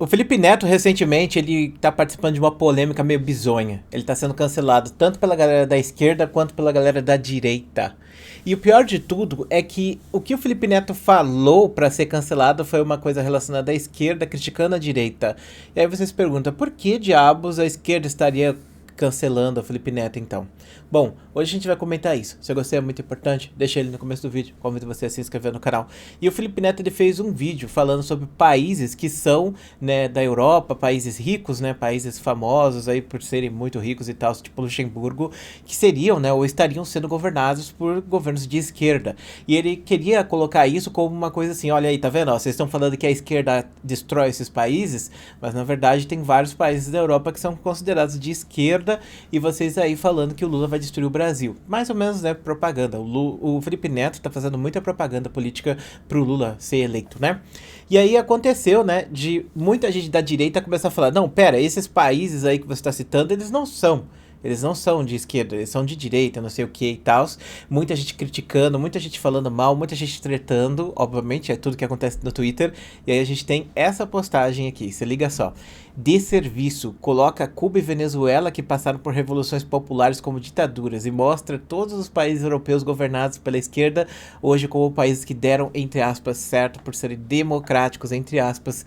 O Felipe Neto, recentemente, ele tá participando de uma polêmica meio bizonha. Ele tá sendo cancelado tanto pela galera da esquerda quanto pela galera da direita. E o pior de tudo é que o que o Felipe Neto falou pra ser cancelado foi uma coisa relacionada à esquerda criticando a direita. E aí você se pergunta, por que diabos a esquerda estaria cancelando o Felipe Neto então? Bom, hoje a gente vai comentar isso. Se você é muito importante, deixa ele no começo do vídeo. Convido você a se inscrever no canal. E o Felipe Neto ele fez um vídeo falando sobre países que são, né, da Europa, países ricos, né, países famosos aí por serem muito ricos e tal, tipo Luxemburgo, que seriam, né, ou estariam sendo governados por governos de esquerda. E ele queria colocar isso como uma coisa assim, olha aí, tá vendo? Ó, vocês estão falando que a esquerda destrói esses países, mas na verdade tem vários países da Europa que são considerados de esquerda e vocês aí falando que o Lula vai destruir o Brasil. Mais ou menos, né, propaganda. O Felipe Neto tá fazendo muita propaganda política pro Lula ser eleito, né? E aí aconteceu, né, de muita gente da direita começar a falar, não, pera, esses países aí que você tá citando, eles não são de esquerda, eles são de direita, não sei o que e tal. Muita gente criticando, muita gente falando mal, muita gente tretando. Obviamente, é tudo que acontece no Twitter. E aí a gente tem essa postagem aqui, se liga só. Desserviço, coloca Cuba e Venezuela que passaram por revoluções populares como ditaduras e mostra todos os países europeus governados pela esquerda hoje como países que deram, entre aspas, certo por serem democráticos, entre aspas,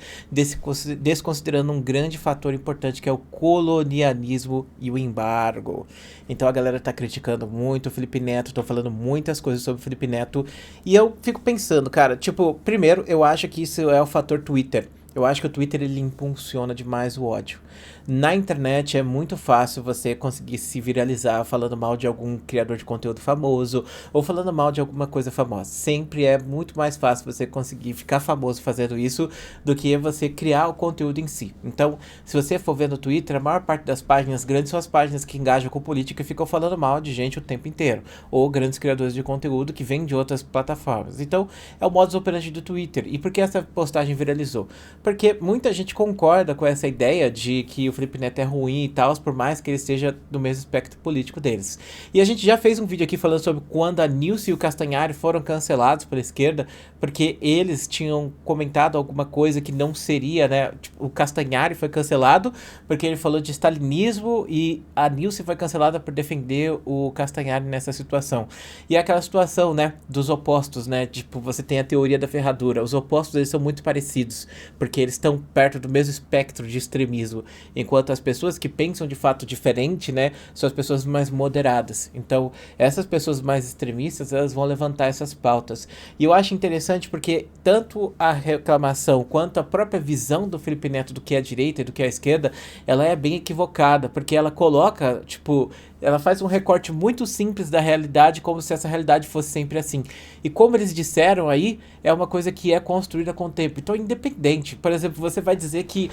desconsiderando um grande fator importante que é o colonialismo e o embargo. Então a galera tá criticando muito o Felipe Neto, tô falando muitas coisas sobre o Felipe Neto e eu fico pensando, cara, tipo, primeiro eu acho que isso é o fator Twitter. Eu acho que o Twitter ele impulsiona demais o ódio. Na internet é muito fácil você conseguir se viralizar falando mal de algum criador de conteúdo famoso ou falando mal de alguma coisa famosa. Sempre é muito mais fácil você conseguir ficar famoso fazendo isso do que você criar o conteúdo em si. Então, se você for ver no Twitter, a maior parte das páginas grandes são as páginas que engajam com política e ficam falando mal de gente o tempo inteiro. Ou grandes criadores de conteúdo que vêm de outras plataformas. Então, é o modus operandi do Twitter. E por que essa postagem viralizou? Porque muita gente concorda com essa ideia de que o Felipe Neto é ruim e tal, por mais que ele esteja do mesmo espectro político deles. E a gente já fez um vídeo aqui falando sobre quando a Nilce e o Castanhari foram cancelados pela esquerda, porque eles tinham comentado alguma coisa que não seria, né? Tipo, o Castanhari foi cancelado porque ele falou de stalinismo e a Nilce foi cancelada por defender o Castanhari nessa situação. E é aquela situação, né, dos opostos, né? Tipo, você tem a teoria da ferradura. Os opostos, eles são muito parecidos, porque eles estão perto do mesmo espectro de extremismo, enquanto as pessoas que pensam de fato diferente, né, são as pessoas mais moderadas. Então, essas pessoas mais extremistas, elas vão levantar essas pautas. E eu acho interessante porque tanto a reclamação quanto a própria visão do Felipe Neto do que é a direita e do que é a esquerda, ela é bem equivocada, porque ela coloca, tipo, ela faz um recorte muito simples da realidade, como se essa realidade fosse sempre assim. E como eles disseram aí, é uma coisa que é construída com o tempo. Então, independente. Por exemplo, você vai dizer que,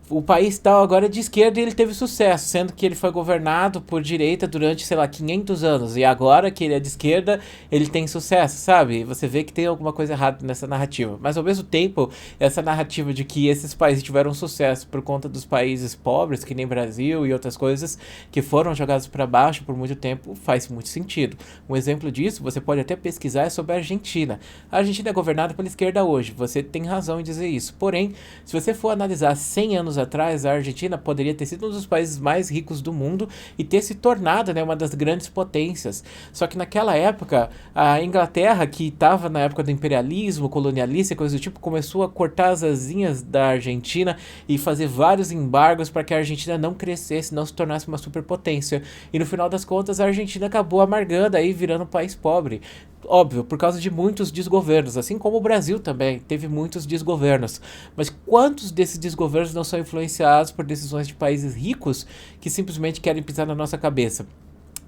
o país tal agora é de esquerda e ele teve sucesso, sendo que ele foi governado por direita durante, sei lá, 500 anos. E agora que ele é de esquerda, ele tem sucesso, sabe? Você vê que tem alguma coisa errada nessa narrativa. Mas, ao mesmo tempo, essa narrativa de que esses países tiveram sucesso por conta dos países pobres, que nem Brasil e outras coisas, que foram jogados para baixo por muito tempo, faz muito sentido. Um exemplo disso, você pode até pesquisar, é sobre a Argentina. A Argentina é governada pela esquerda hoje, você tem razão em dizer isso. Porém, se você for analisar 100 anos atrás, a Argentina poderia ter sido um dos países mais ricos do mundo e ter se tornado, né, uma das grandes potências. Só que naquela época, a Inglaterra, que estava na época do imperialismo, colonialista e coisa do tipo, começou a cortar as asinhas da Argentina e fazer vários embargos para que a Argentina não crescesse, não se tornasse uma superpotência. E no final das contas, a Argentina acabou amargando aí, virando um país pobre. Óbvio, por causa de muitos desgovernos, assim como o Brasil também teve muitos desgovernos. Mas quantos desses desgovernos não são influenciados por decisões de países ricos que simplesmente querem pisar na nossa cabeça?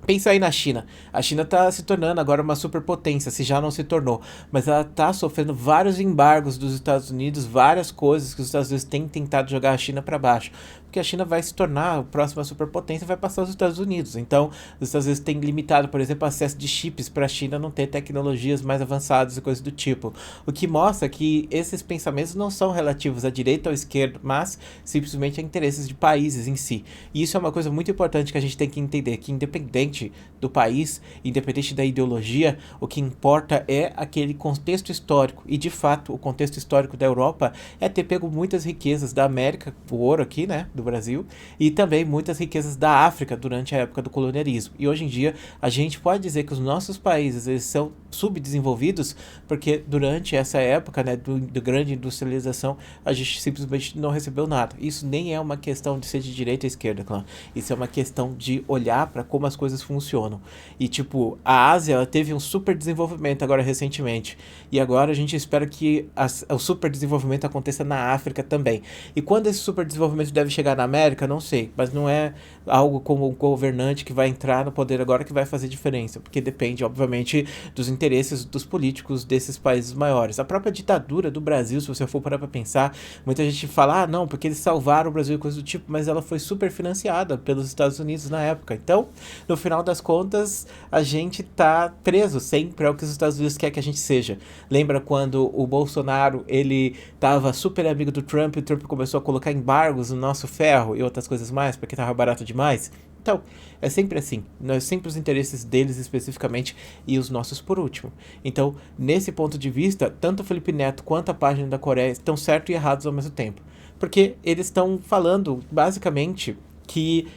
Pensa aí na China. A China está se tornando agora uma superpotência, se já não se tornou. Mas ela está sofrendo vários embargos dos Estados Unidos, várias coisas que os Estados Unidos têm tentado jogar a China para baixo. Porque a China vai se tornar a próxima superpotência e vai passar os Estados Unidos. Então, os Estados Unidos têm limitado, por exemplo, o acesso de chips para a China não ter tecnologias mais avançadas e coisas do tipo. O que mostra que esses pensamentos não são relativos à direita ou à esquerda, mas simplesmente a interesses de países em si. E isso é uma coisa muito importante que a gente tem que entender, que independente independente do país, independente da ideologia, o que importa é aquele contexto histórico. E, de fato, o contexto histórico da Europa é ter pego muitas riquezas da América, o ouro aqui, né, do Brasil, e também muitas riquezas da África durante a época do colonialismo. E hoje em dia, a gente pode dizer que os nossos países eles são subdesenvolvidos porque durante essa época, né, do grande industrialização, a gente simplesmente não recebeu nada. Isso nem é uma questão de ser de direita ou esquerda, claro. Isso é uma questão de olhar para como as coisas funcionam. E, tipo, a Ásia ela teve um super desenvolvimento agora recentemente. E agora a gente espera que o super desenvolvimento aconteça na África também. E quando esse super desenvolvimento deve chegar na América, não sei. Mas não é algo como um governante que vai entrar no poder agora que vai fazer diferença. Porque depende, obviamente, dos interesses dos políticos desses países maiores. A própria ditadura do Brasil, se você for parar pra pensar, muita gente fala, ah, não, porque eles salvaram o Brasil e coisa do tipo, mas ela foi super financiada pelos Estados Unidos na época. Então, no final das contas, a gente tá preso sempre ao que os Estados Unidos quer que a gente seja. Lembra quando o Bolsonaro, ele tava super amigo do Trump e o Trump começou a colocar embargos no nosso ferro e outras coisas mais, porque tava barato demais? Então, é sempre assim. Nós sempre os interesses deles especificamente e os nossos por último. Então, nesse ponto de vista, tanto o Felipe Neto quanto a página da Coreia estão certos e errados ao mesmo tempo. Porque eles estão falando, basicamente, que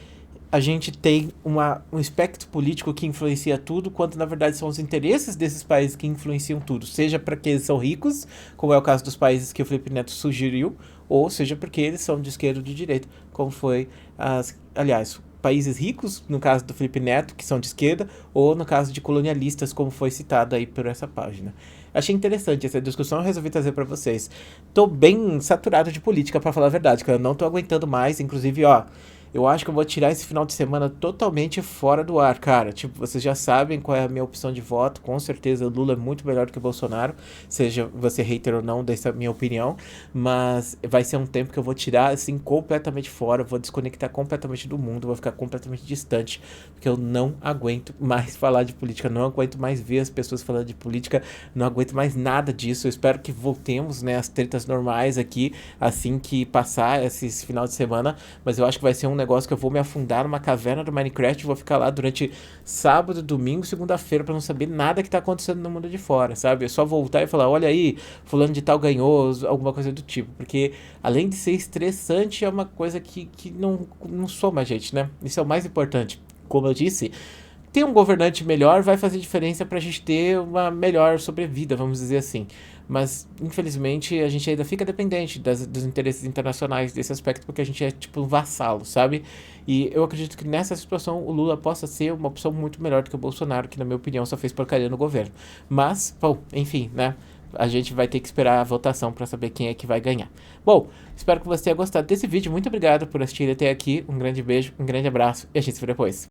a gente tem um espectro político que influencia tudo, quando na verdade são os interesses desses países que influenciam tudo. Seja porque eles são ricos, como é o caso dos países que o Felipe Neto sugeriu, ou seja porque eles são de esquerda ou de direita, como foi aliás, países ricos, no caso do Felipe Neto, que são de esquerda, ou no caso de colonialistas, como foi citado aí por essa página. Achei interessante essa discussão, eu resolvi trazer para vocês. Tô bem saturado de política, para falar a verdade, que eu não tô aguentando mais, inclusive, ó, eu acho que eu vou tirar esse final de semana totalmente fora do ar, cara. Tipo, vocês já sabem qual é a minha opção de voto. Com certeza o Lula é muito melhor do que o Bolsonaro, seja você hater ou não, dessa minha opinião. Mas vai ser um tempo que eu vou tirar, assim, completamente fora. Vou desconectar completamente do mundo, vou ficar completamente distante. Porque eu não aguento mais falar de política, não aguento mais ver as pessoas falando de política, não aguento mais nada disso. Eu espero que voltemos, né, às tretas normais aqui, assim que passar esse final de semana. Mas eu acho que vai ser um negócio que eu vou me afundar numa caverna do Minecraft e vou ficar lá durante sábado, domingo, segunda-feira pra não saber nada que tá acontecendo no mundo de fora, sabe? É só voltar e falar, olha aí, fulano de tal ganhou, alguma coisa do tipo. Porque além de ser estressante, é uma coisa que não soma a gente, né? Isso é o mais importante. Como eu disse, ter um governante melhor vai fazer diferença pra gente ter uma melhor sobrevida, vamos dizer assim. Mas, infelizmente, a gente ainda fica dependente dos interesses internacionais desse aspecto, porque a gente é tipo um vassalo, sabe? E eu acredito que nessa situação o Lula possa ser uma opção muito melhor do que o Bolsonaro, que na minha opinião só fez porcaria no governo. Mas, bom, enfim, né? A gente vai ter que esperar a votação para saber quem é que vai ganhar. Bom, espero que você tenha gostado desse vídeo. Muito obrigado por assistir até aqui. Um grande beijo, um grande abraço e a gente se vê depois.